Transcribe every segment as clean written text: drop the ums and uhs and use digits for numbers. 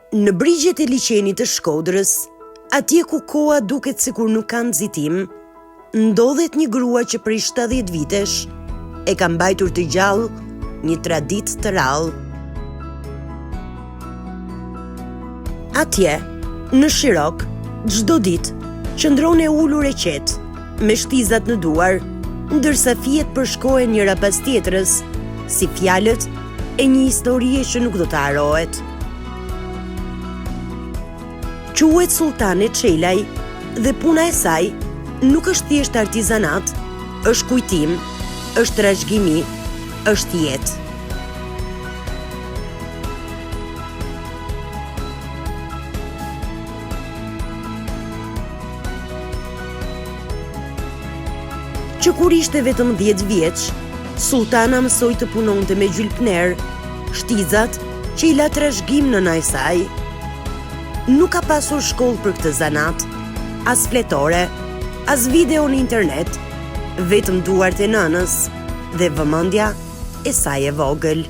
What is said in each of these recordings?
Në brigjet e liçenit të Shkodrës, atje ku koha duket sikur nuk ka nxitim, ndodhet një grua që prej 70 vitesh e ka mbajtur të gjallë një traditë të rrallë. Atje, në Shirok, çdo ditë qëndron e ulur e qetë, me shtizat në duar, ndërsa fijet përshkohen njëra pas tjetrës, si fjalët e një historie që nuk do të harohet. Quhet Sultane Çelaj dhe puna e saj nuk është thjesht artizanat, është kujtim, është trashëgimi, është jetë. Që kur ishte vetëm 10 vjeç, Sultana mësoi të punonte me gjylpner, shtizat që i la trashëgim nëna e saj. Nuk ka pasur shkollë për këtë zanat, as fletore, as video në internet, vetëm duart e nënës dhe vëmendja e saj e vogël.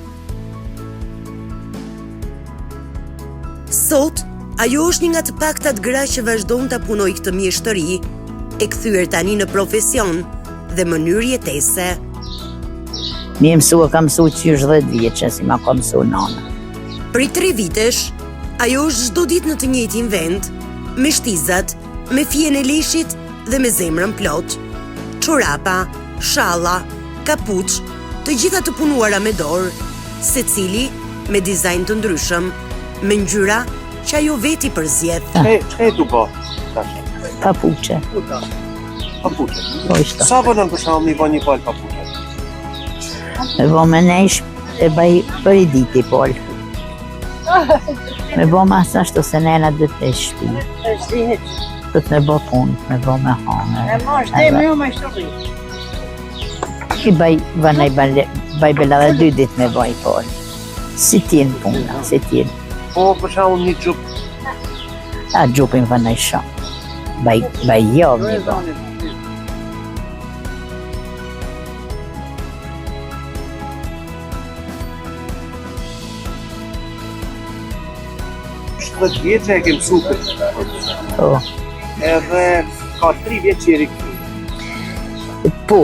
Sot, ajo është një nga të paktat gra që vazhdon të punoj këtë mjeshtëri, e kthyer tani në profesion dhe mënyrë jetese. Mi kam mësu qysh 10 vjeqe, si ma ka mësu nana. Prej 3 vitesh, ajo është çdo ditë në të njëjtin vend, me shtizat, me fijen e leshit dhe me zemrën plot. Çorapa, shalla, kapuç, të gjitha të punuara me dorë, secili me dizajn të ndryshëm, me ngjyra që ajo veti përzjedh. Ç'e du bë tash? Papuqe. Papuqe. Po ishte. Sa vonon për shembull një bën një pal papuqe? Me bo me nesh e baj për i diti pol. Me bo ma ashtu se nena dhe të shpi. Të me bo punë, me bo me hangër. I baj bela dhe 2 dit me baj pol. Si tjenë puna, si tjenë. Po për shembull një xhup. A gjupin vënej shumë. Baj jo me bo. Dhe vjeqe e ke mësu këtë. Po. Edhe ka 3 vjetë që i rikëti. Po,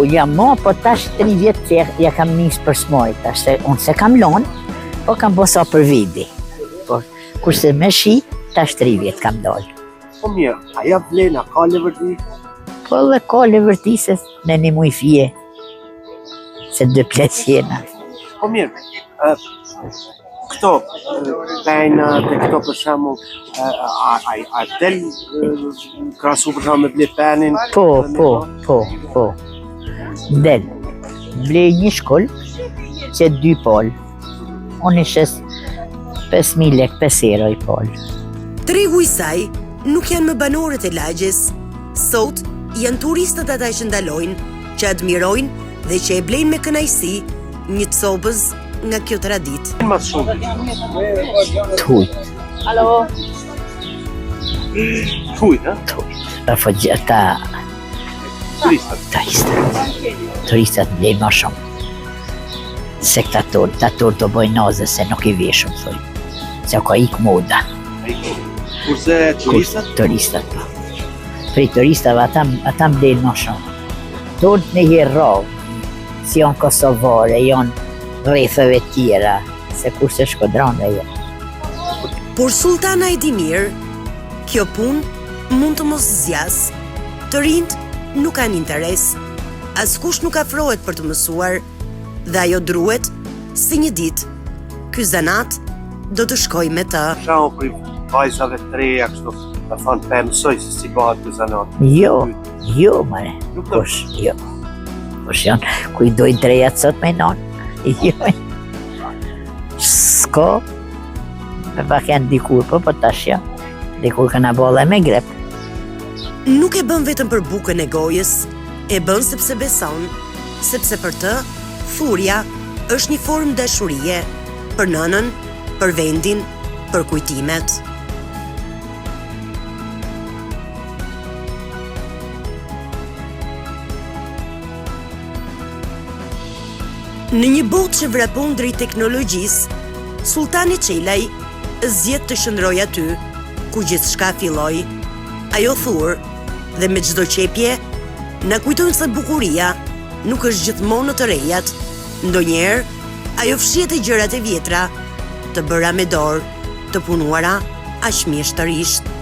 po tash 3 vjetë që ja kam nisë për smoj, tash se unë se kam lonë, po kam bosa për vidi. Po, kurse me shi, tash 3 vjetë kam dollë. Po mirë, aja vlena, ka levërti? Po dhe ka levërti se në një muj fje, se 2 ples jena. Po mirë, këto pejnat e këto për shembull a del krahasu për shembull me ble penin? Po. Del. Ble një shkoll që 2 pol. Unë ishes 5.000 lek 5 euro i pol. Tregu i saj nuk janë më banorët e lagjes. Sot janë turistët ata që ndalojnë, që admirojnë dhe që e blejnë me kënaqësi një copëz nga kjo traditë. Mas shumë. Tujt. Alo. Tujt, ha? Tujt. Turistat blejnë ma shumë. Se këta turë të bojnë naze se nuk i veshëm, thuj. Se ka ik moda. Kurse turistat? Turistat, po. Prej turistave ata blejnë ma shumë. Turët në herë ravë, si janë kosovare, janë rrethëve tjera, se kurse shkodranë e Por Sultana e di mirë, kjo punë mund të mos zjas. Të rinjt nuk kanë interes, askush nuk afrohet për të mësuar, dhe ajo druhet se një ditë ky zanat do të shkoj me të. Shau për vajzave të reja kështu, ta thonë pe mësoj se si bëhet ky zanat. Jo, mare. Kush, jo. Kush janë, ku i dojnë të rejat sot me nonë. Jo, s'ko, me pak janë dikur, po tash jo, dikur këna bolla me grep. Nuk e bën vetëm për bukën e gojës, e bën sepse beson, sepse për të, thurja është një formë dashurie, për nënën, për vendin, për kujtimet. Në një botë që vrapon drejt teknologjisë, Sultane Çelaj zgjedh të shndroj aty ku gjithçka filloi. Ajo thur dhe me çdo qepje na kujton se bukuria nuk është gjithmonë në të rejat. Ndonjëherë ajo fshihet e gjërat e vjetra, të bëra me dorë, të punuara aq mjeshtërisht.